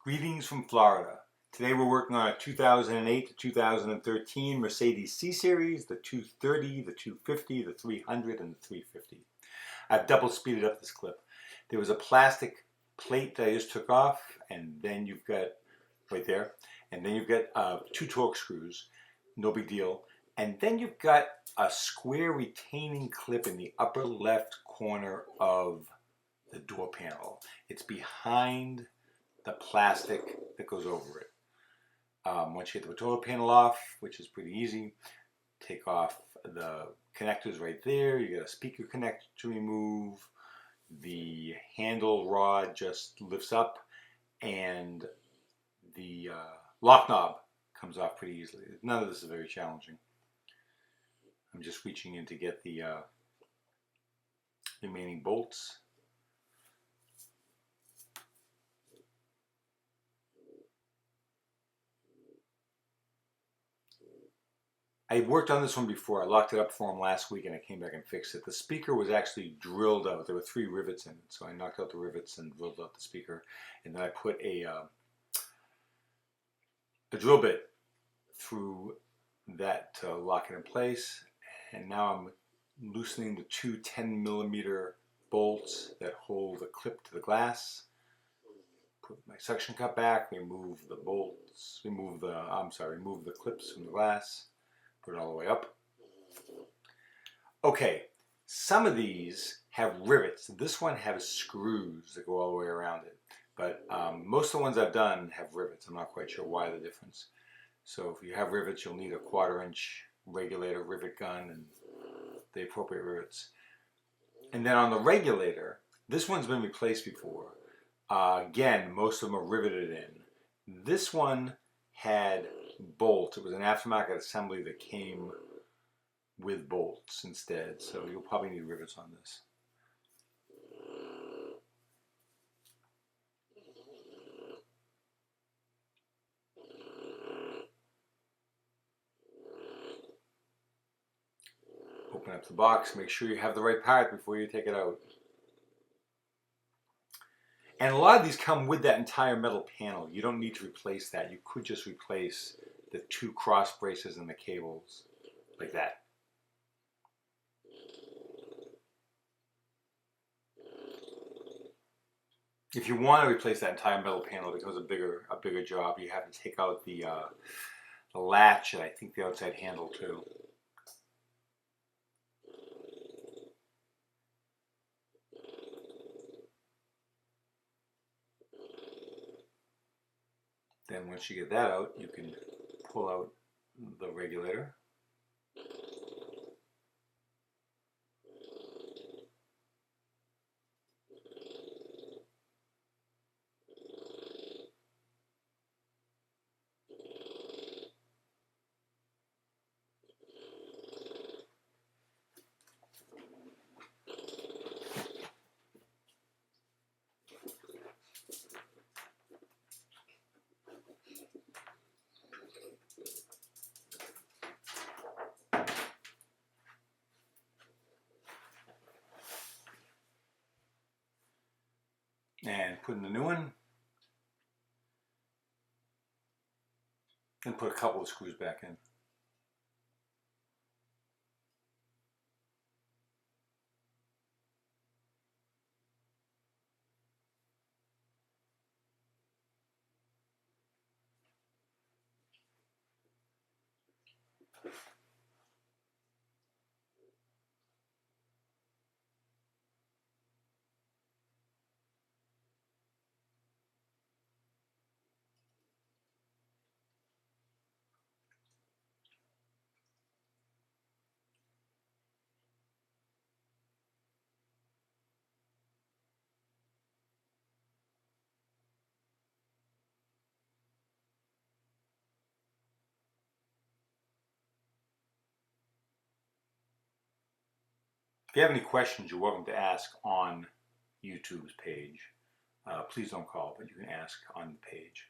Greetings from Florida. Today we're working on a 2008 to 2013 Mercedes C-Series, the 230, the 250, the 300, and the 350. I've double speeded up this clip. There was a plastic plate that I just took off, and then you've got, right there, and then you've got two torque screws, no big deal. And then you've got a square retaining clip in the upper left corner of the door panel. It's behind the plastic that goes over it. Once you get the door panel off, which is pretty easy, take off the connectors right there. You got a speaker connector to remove. The handle rod just lifts up, and the lock knob comes off pretty easily. None of this is very challenging. I'm just reaching in to get the remaining bolts. I worked on this one before. I locked it up for him last week and I came back and fixed it. The speaker was actually drilled out. There were 3 rivets in it. So I knocked out the rivets and drilled out the speaker. And then I put a drill bit through that to lock it in place. And now I'm loosening the two 10mm bolts that hold the clip to the glass. Put my suction cup back, remove the bolts, remove the clips from the glass. Put it all the way up. Okay, some of these have rivets. This one has screws that go all the way around it. But most of the ones I've done have rivets. I'm not quite sure why the difference. So if you have rivets, you'll need a 1/4-inch regulator rivet gun and the appropriate rivets. And then on the regulator, this one's been replaced before. Again, most of them are riveted in. This one had bolts. It was an aftermarket assembly that came with bolts instead, so you'll probably need rivets on this. Open up the box, make sure you have the right part before you take it out. And a lot of these come with that entire metal panel. You don't need to replace that. You could just replace the 2 cross braces and the cables like that. If you want to replace that entire metal panel, it becomes a bigger job. You have to take out the latch and I think the outside handle too. Then once you get that out, you can pull out the regulator. And put in the new one. And put a couple of screws back in. If you have any questions, you're welcome to ask on YouTube's page. Please don't call, but you can ask on the page.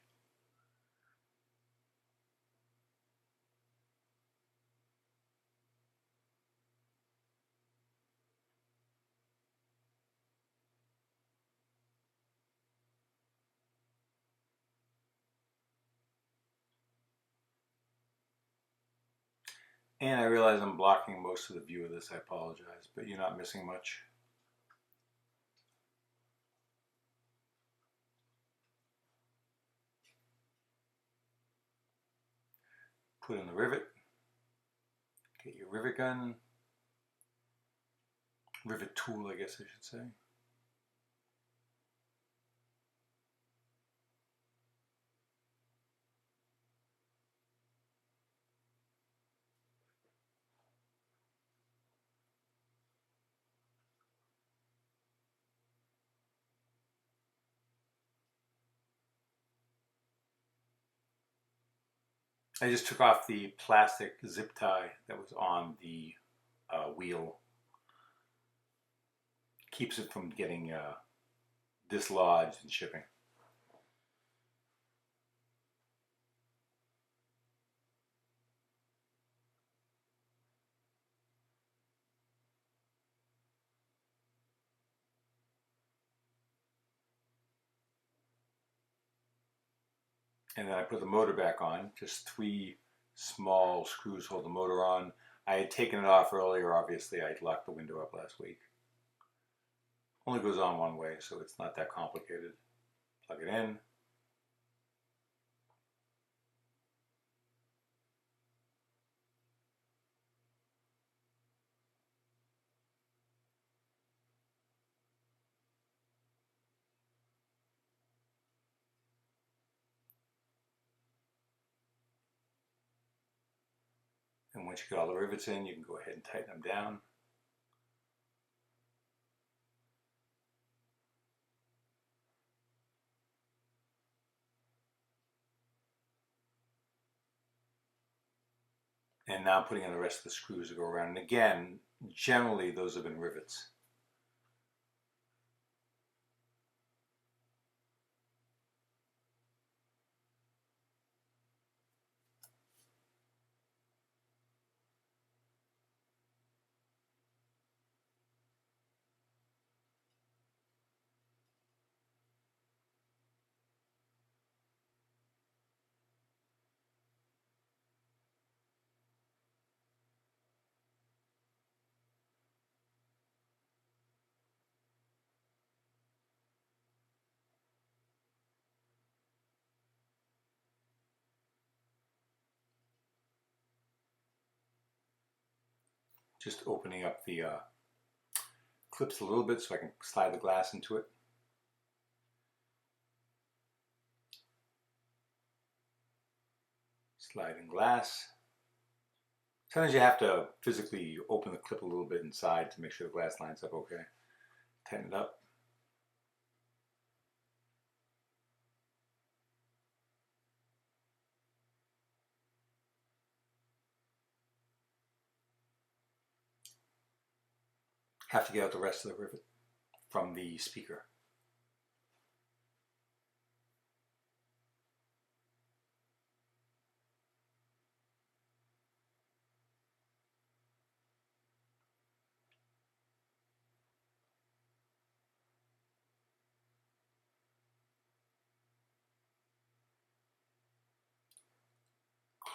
And I realize I'm blocking most of the view of this. I apologize, but you're not missing much. Put in the rivet. Get your rivet gun. Rivet tool, I guess I should say. I just took off the plastic zip tie that was on the wheel. Keeps it from getting dislodged in shipping. And then I put the motor back on. Just 3 small screws hold the motor on. I had taken it off earlier, obviously. I locked the window up last week. Only goes on one way, so it's not that complicated. Plug it in. And once you get all the rivets in, you can go ahead and tighten them down. And now I'm putting in the rest of the screws to go around. And again, generally those have been rivets. Just opening up the clips a little bit so I can slide the glass into it. Sliding glass. Sometimes you have to physically open the clip a little bit inside to make sure the glass lines up okay. Tighten it up. Have to get out the rest of the rivet from the speaker.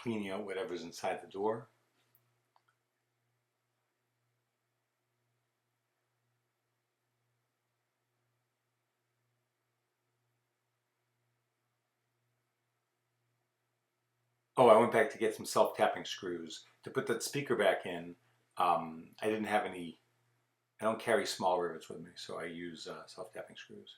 Cleaning out whatever's inside the door. Oh, I went back to get some self-tapping screws to put that speaker back in. I didn't have any, I don't carry small rivets with me, so I use self-tapping screws.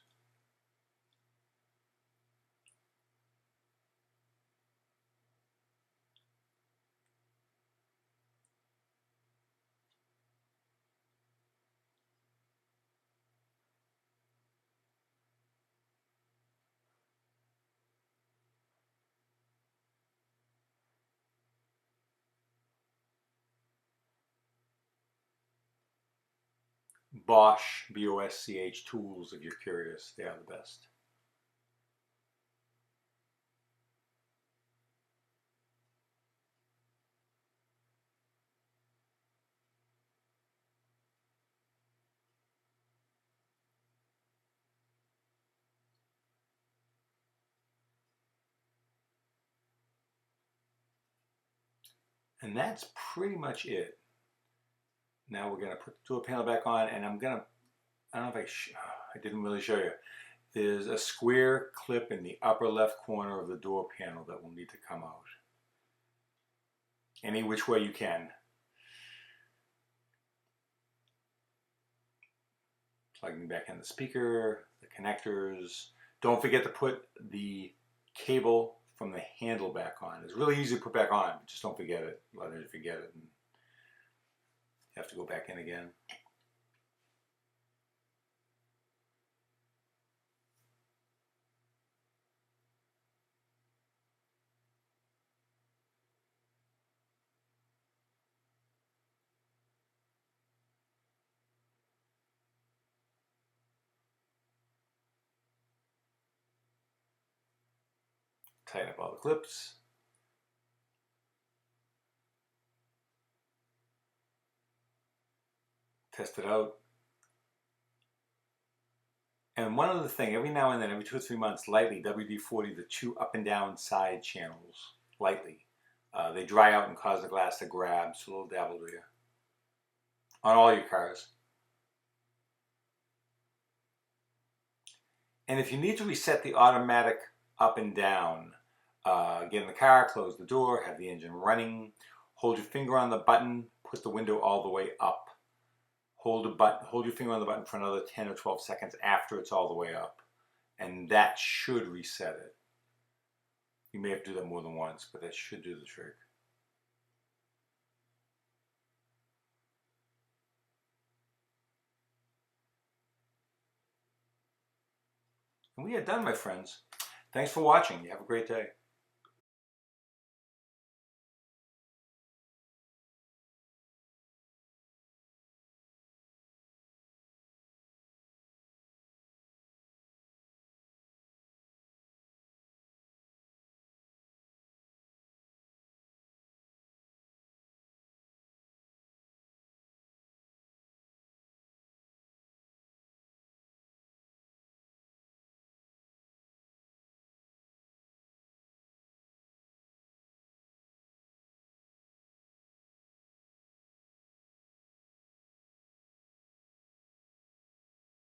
Bosch, B-O-S-C-H tools, if you're curious, they are the best. And that's pretty much it. Now we're going to put the door panel back on, and I'm going to, I don't know if I didn't really show you. There's a square clip in the upper left corner of the door panel that will need to come out. Any which way you can. Plugging back in the speaker, the connectors. Don't forget to put the cable from the handle back on. It's really easy to put back on, but just don't forget it. Otherwise you forget it and you have to go back in again. Tighten up all the clips. Test it out. And one other thing, every now and then, every 2 or 3 months, lightly, WD-40 the 2 up and down side channels, lightly. They dry out and cause the glass to grab, so a little dab will do you. On all your cars. And if you need to reset the automatic up and down, get in the car, close the door, have the engine running, hold your finger on the button, put the window all the way up. Hold your finger on the button for another 10 or 12 seconds after it's all the way up. And that should reset it. You may have to do that more than once, but that should do the trick. And we are done, my friends. Thanks for watching. You have a great day.